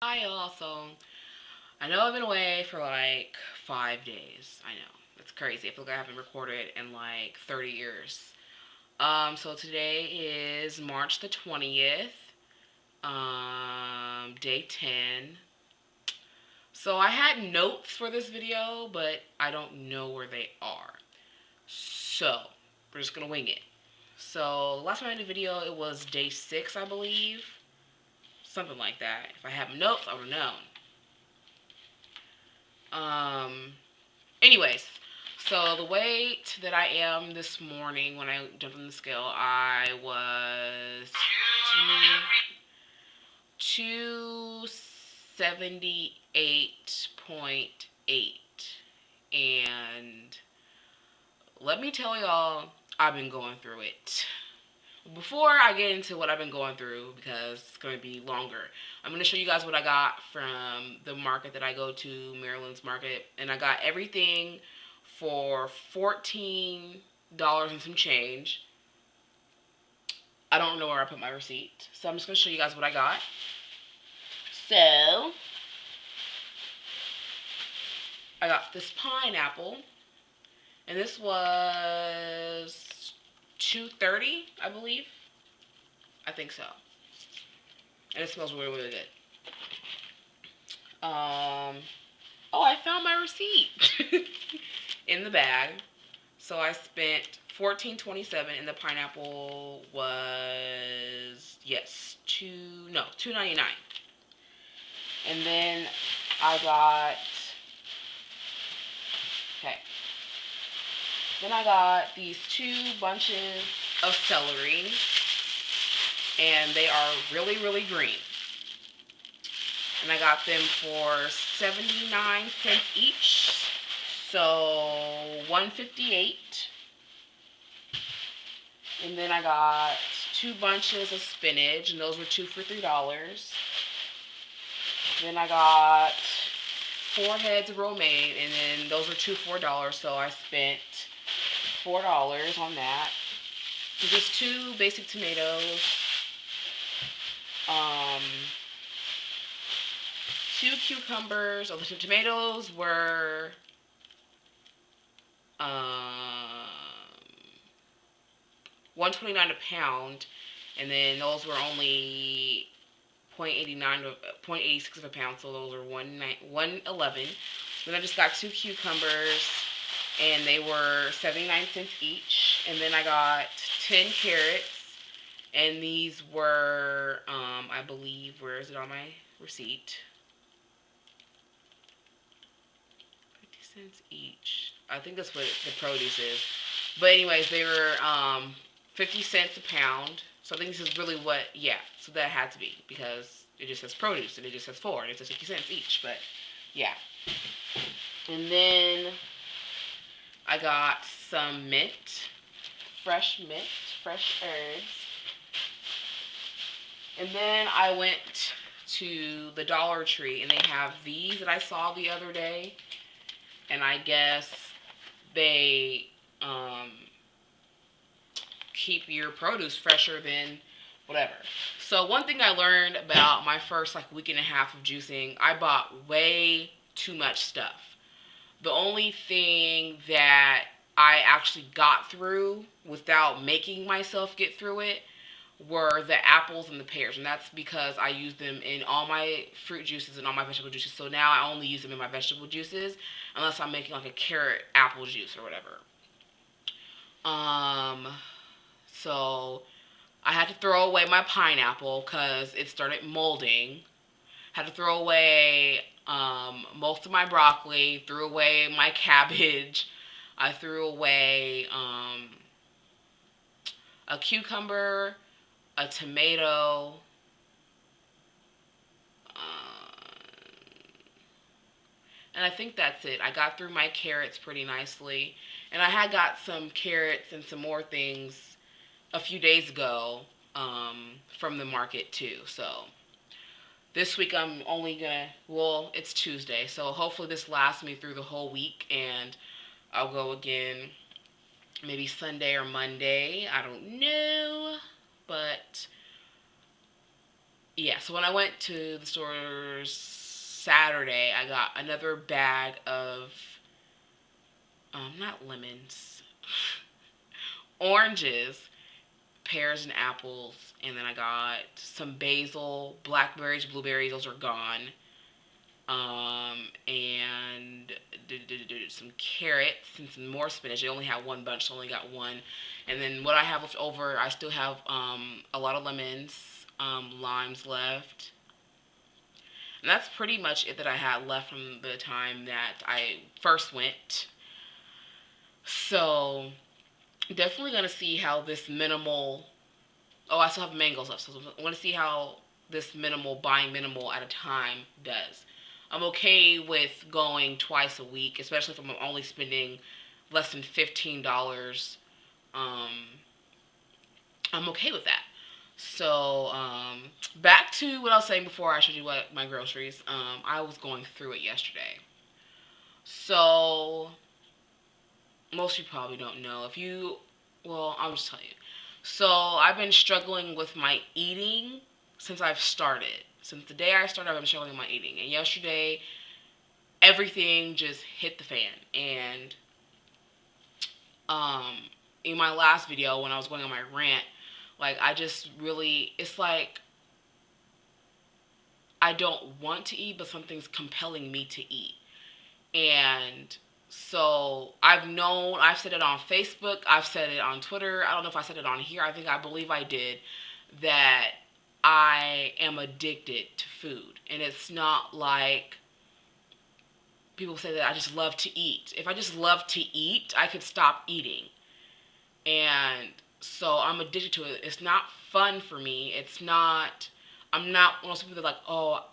Hi y'all, so I know I've been away for like 5 days. I know. It's crazy. I feel like I haven't recorded in like 30 years. So today is March the 20th, day 10. So I had notes for this video, but I don't know where they are. So we're just gonna wing it. So last time I did a video, it was day 6, I believe. Something like that. If I have notes, I would have known. Anyways, so the weight that I am this morning when I jumped on the scale, I was 278.8. And let me tell y'all, I've been going through it. Before I get into what I've been going through, because it's going to be longer, I'm going to show you guys what I got from the market that I go to, Maryland's Market. And I got everything for $14 and some change. I don't know where I put my receipt, so I'm just going to show you guys what I got. So, I got this pineapple, and this was $2.30, I believe. I think so. And it smells really, really good. Oh, I found my receipt in the bag. So I spent $14.27, and the pineapple was $2.99. And then I got these 2 bunches of celery, and they are really, really green. And I got them for 79 cents each, so $1.58. And then I got 2 bunches of spinach, and those were 2 for $3. Then I got 4 heads of romaine, and then those were 2 for $4, so I spent $4 on that. So just 2 basic tomatoes, 2 cucumbers. Oh, the tomatoes were $1.29 a pound, and then those were only $0.86 of a pound, so those are $1.11. Then I just got 2 cucumbers, and they were 79 cents each. And then I got 10 carrots, and these were, I believe, where is it on my receipt? 50 cents each. I think that's what the produce is. But anyways, they were 50 cents a pound. So I think this is really what, so that had to be, because it just says produce, and it just says 4, and it says 50 cents each, but yeah. And then I got some mint, fresh herbs. And then I went to the Dollar Tree, and they have these that I saw the other day. And I guess they keep your produce fresher than whatever. So one thing I learned about my first week and a half of juicing, I bought way too much stuff. The only thing that I actually got through without making myself get through it were the apples and the pears, and that's because I use them in all my fruit juices and all my vegetable juices. So now I only use them in my vegetable juices unless I'm making a carrot apple juice or whatever. So I had to throw away my pineapple because it started molding. Had to throw away most of my broccoli, threw away my cabbage. I threw away a cucumber, a tomato, and I think that's it. I got through my carrots pretty nicely. And I had got some carrots and some more things a few days ago from the market too. So this week I'm only gonna, it's Tuesday, so hopefully this lasts me through the whole week, and I'll go again maybe Sunday or Monday. I don't know, but yeah, so when I went to the stores Saturday, I got another bag of, not lemons, oranges, pears and apples, and then I got some basil, blackberries, blueberries, those are gone. And some carrots and some more spinach. They only had one bunch, so I only got one. And then what I have left over, I still have a lot of lemons, limes left. And that's pretty much it that I had left from the time that I first went. So definitely gonna see how this minimal. Oh, I still have mangoes left, so I want to see how this minimal, buying minimal at a time does. I'm okay with going twice a week, especially if I'm only spending less than $15. I'm okay with that. So, back to what I was saying before I showed you what my groceries. I was going through it yesterday. So, most of you probably don't know. Well, I'll just tell you. So, I've been struggling with my eating since I've started. Since the day I started, I've been struggling with my eating. And yesterday, everything just hit the fan. And in my last video, when I was going on my rant, like, I just really, it's like, I don't want to eat, but something's compelling me to eat. And so I've said it on Facebook, I've said it on Twitter, I don't know if I said it on here, I believe I did, that I am addicted to food. And it's not like people say that I just love to eat. If I just love to eat, I could stop eating. And so I'm addicted to it. It's not fun for me. I'm not one of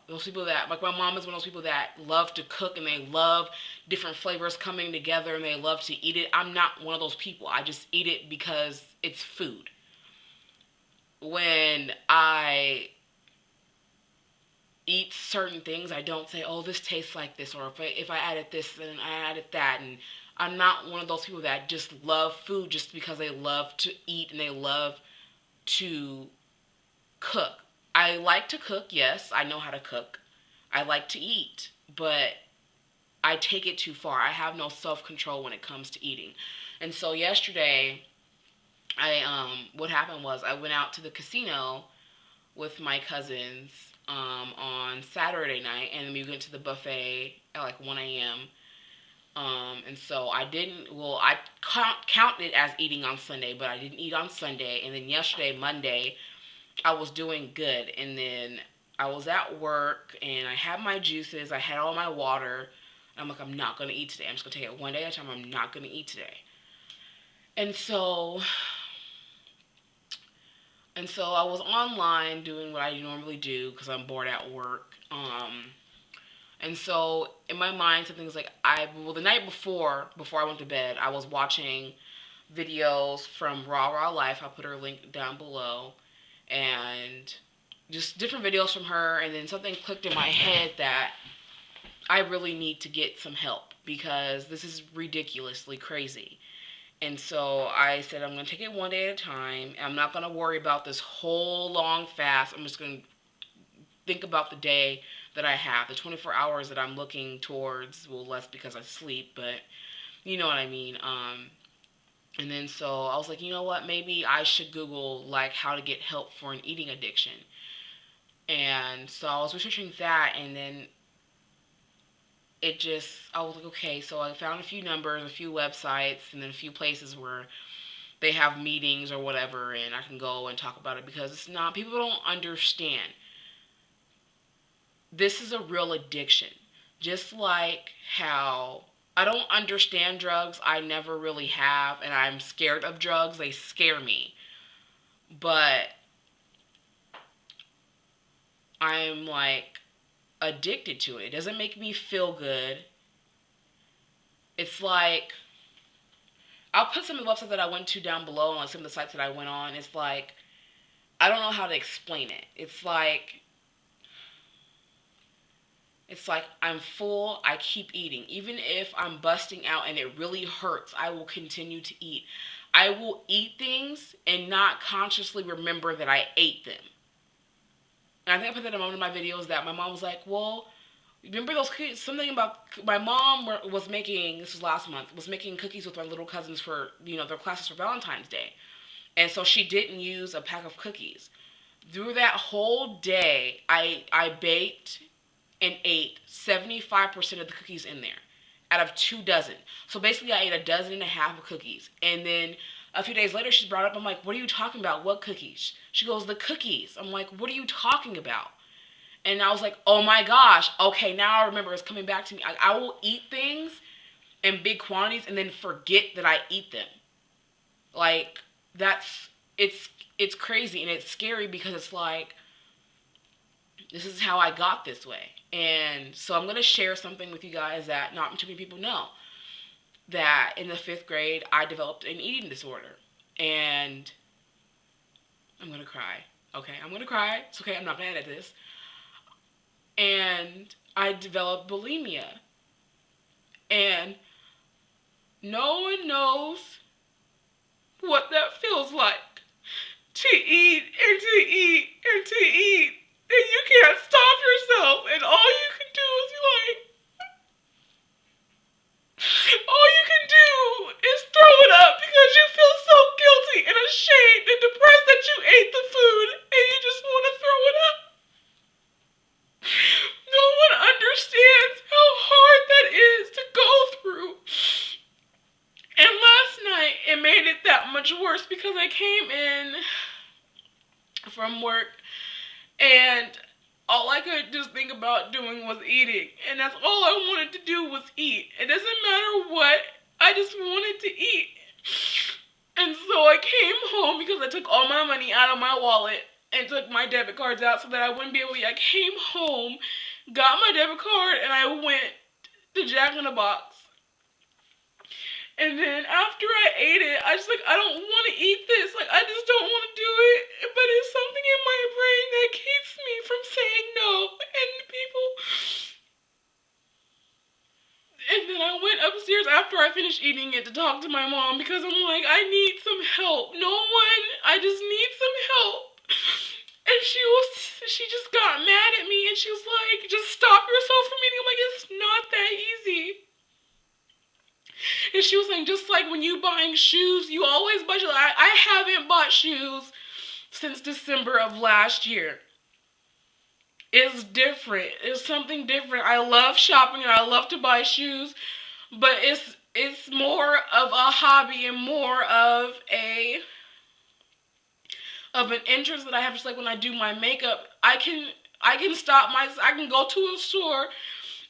those people that like my mom is one of those people that love to cook and they love different flavors coming together and they love to eat it. I'm not one of those people. I just eat it because it's food. When I eat certain things, I don't say, oh, this tastes like this, or if I added this and I added that, and I'm not one of those people that just love food just because they love to eat and they love to cook. I like to cook, yes, I know how to cook. I like to eat, but I take it too far. I have no self-control when it comes to eating. And so yesterday, what happened was I went out to the casino with my cousins on Saturday night, and we went to the buffet at like 1 a.m. And so I counted it as eating on Sunday, but I didn't eat on Sunday. And then yesterday, Monday, I was doing good. And then I was at work, and I had my juices, I had all my water. And I'm like, I'm not going to eat today. I'm just going to take it one day at a time. I'm not going to eat today. And so I was online doing what I normally do because I'm bored at work. And so in my mind, something was like, the night before I went to bed, I was watching videos from RawRawLife. I'll put her link down below. And just different videos from her. And then something clicked in my head that I really need to get some help because this is ridiculously crazy. And so I said, I'm going to take it one day at a time. I'm not going to worry about this whole long fast. I'm just going to think about the day that I have, the 24 hours that I'm looking towards. Well, less because I sleep, but you know what I mean. And then so I was like, you know what? Maybe I should Google like how to get help for an eating addiction. And so I was researching that, and then I was like, okay, so I found a few numbers, a few websites, and then a few places where they have meetings or whatever, and I can go and talk about it because people don't understand. This is a real addiction. Just like how I don't understand drugs, I never really have, and I'm scared of drugs, they scare me. But I'm like addicted to it. It doesn't make me feel good. It's like, I'll put some of the websites that I went to down below and like some of the sites that I went on. It's like, I don't know how to explain it. It's like I'm full, I keep eating. Even if I'm busting out and it really hurts, I will continue to eat. I will eat things and not consciously remember that I ate them. And I think I put that in one of my videos that my mom was like, well, remember those cookies? Something about my mom was making, this was last month, was making cookies with my little cousins for, their classes for Valentine's Day. And so she didn't use a pack of cookies. Through that whole day, I baked and ate 75% of the cookies in there out of 2 dozen. So basically I ate 1.5 dozen of cookies. And then a few days later she brought up, I'm like, what are you talking about? What cookies? She goes, the cookies. I'm like, what are you talking about? And I was like, oh my gosh. Okay, now I remember, it's coming back to me. I will eat things in big quantities and then forget that I eat them. Like, it's crazy and it's scary because it's like, this is how I got this way. And so I'm going to share something with you guys that not too many people know. That in the 5th grade, I developed an eating disorder. And I'm going to cry. Okay, I'm going to cry. It's okay, I'm not going to edit this. And I developed bulimia. And no one knows what that feels like. To eat and to eat and to eat. And you can't stop yourself. And all you can do is all you can do is throw it up because you feel so guilty and ashamed and depressed that you ate the food and you just want to throw it up. No one understands how hard that is to go through. And last night, it made it that much worse because I came in from work and all I could just think about doing was eating. And that's all I wanted to do was eat. It doesn't matter what, I just wanted to eat. And so I came home because I took all my money out of my wallet and took my debit cards out so that I wouldn't be able to eat. I came home, got my debit card, and I went to Jack in the Box. And then after I ate it, I don't want to eat this. Like, I just don't want to do it. But it's something in my brain that keeps me from saying no. And people... And then I went upstairs after I finished eating it to talk to my mom because I'm like, I need some help. I just need some help. And she just got mad at me and she was like, just stop yourself from eating. I'm like, it's not that easy. And she was saying, just like when you buying shoes, you always buy shoes. I haven't bought shoes since December of last year. It's different. It's something different. I love shopping and I love to buy shoes, but it's more of a hobby and more of an interest that I have. Just like when I do my makeup, I can go to a store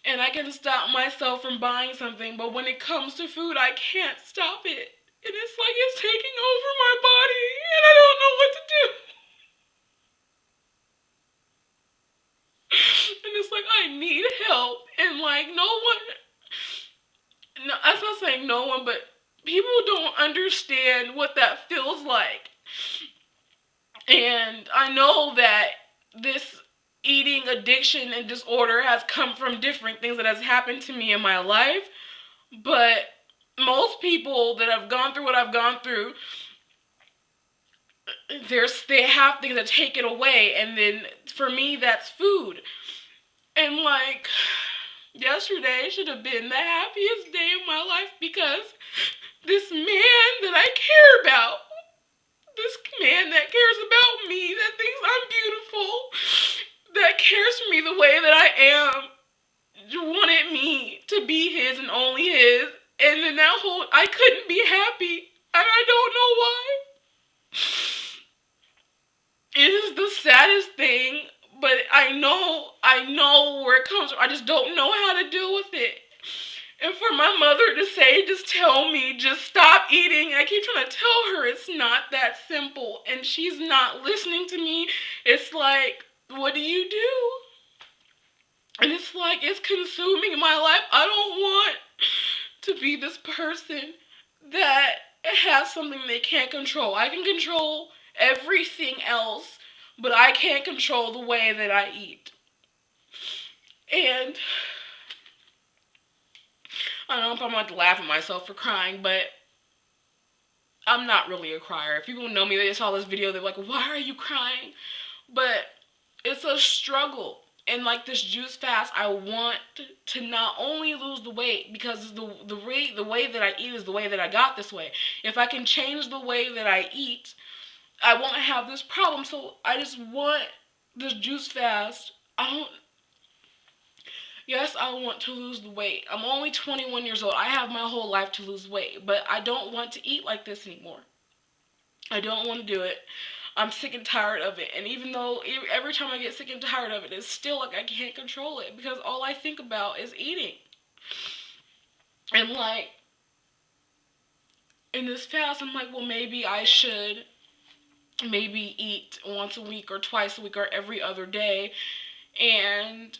and I can stop myself from buying something, but when it comes to food, I can't stop it. And it's like it's taking over my body, and I don't know what to do. And it's like, I need help, and like, I'm not saying no one, but people don't understand what that feels like. And I know that this eating addiction and disorder has come from different things that has happened to me in my life, but most people that have gone through what I've gone through, they have things that take it away, and then for me that's food. And like, yesterday should have been the happiest day of my life because this man that I care about, this man that cares about me, that thinks I'm beautiful, that cares for me the way that I am, wanted me to be his and only his. And then I couldn't be happy. And I don't know why. It is the saddest thing, but I know where it comes from. I just don't know how to deal with it. And for my mother to say, just tell me, just stop eating. I keep trying to tell her it's not that simple. And she's not listening to me. It's like, what do you do? And it's like, it's consuming my life. I don't want to be this person that has something they can't control. I can control everything else, but I can't control the way that I eat. And I don't know if I'm about to laugh at myself for crying, but I'm not really a crier. If people know me, they saw this video, they're like, why are you crying? But it's a struggle. And like this juice fast, I want to not only lose the weight, because the way that I eat is the way that I got this way. If I can change the way that I eat, I won't have this problem. So I just want this juice fast. Yes, I want to lose the weight. I'm only 21 years old. I have my whole life to lose weight, but I don't want to eat like this anymore. I don't want to do it. I'm sick and tired of it. And even though every time I get sick and tired of it, it's still like I can't control it, because all I think about is eating. And like, in this fast, I'm like, well, maybe I should eat once a week or twice a week or every other day. And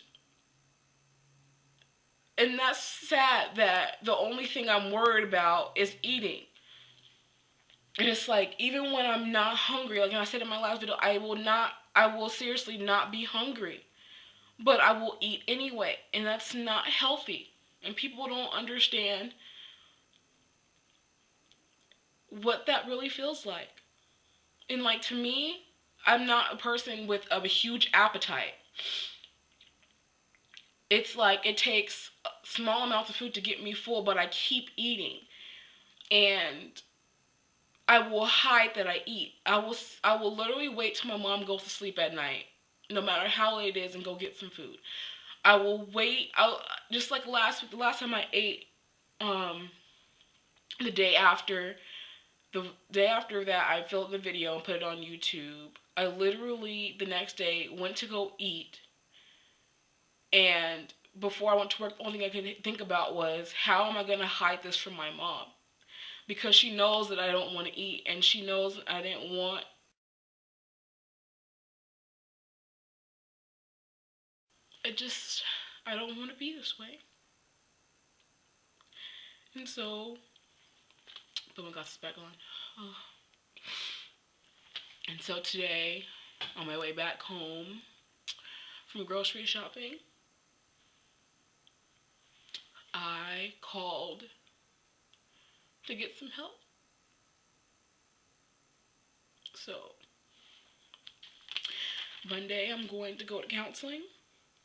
that's sad that the only thing I'm worried about is eating. And it's like, even when I'm not hungry, like I said in my last video, I will seriously not be hungry. But I will eat anyway. And that's not healthy. And people don't understand what that really feels like. And like, to me, I'm not a person with a huge appetite. It's like it takes small amounts of food to get me full, but I keep eating. And I will hide that I eat. I will literally wait till my mom goes to sleep at night, no matter how late it is, and go get some food. I will wait. Just like the last time I ate, the day after that, I filmed the video and put it on YouTube. I literally the next day went to go eat, and before I went to work, the only thing I could think about was, how am I going to hide this from my mom? Because she knows that I don't want to eat, and she knows I didn't want. I don't want to be this way. And so, someone got this back on. Oh. And so today, on my way back home from grocery shopping, I called to get some help. So, Monday I'm going to go to counseling,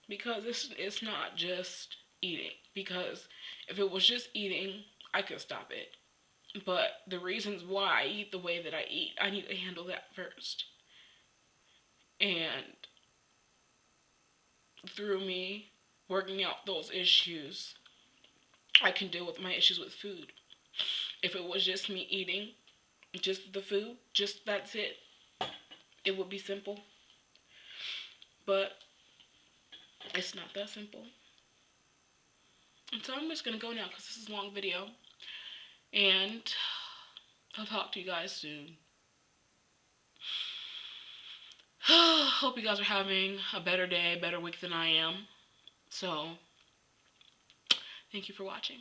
because it's not just eating. Because if it was just eating, I could stop it. But the reasons why I eat the way that I eat, I need to handle that first. And through me working out those issues, I can deal with my issues with food. If it was just me eating, just the food, just that's it, it would be simple. But it's not that simple. And so I'm just going to go now, because this is a long video. And I'll talk to you guys soon. Hope you guys are having a better day, better week than I am. So, thank you for watching.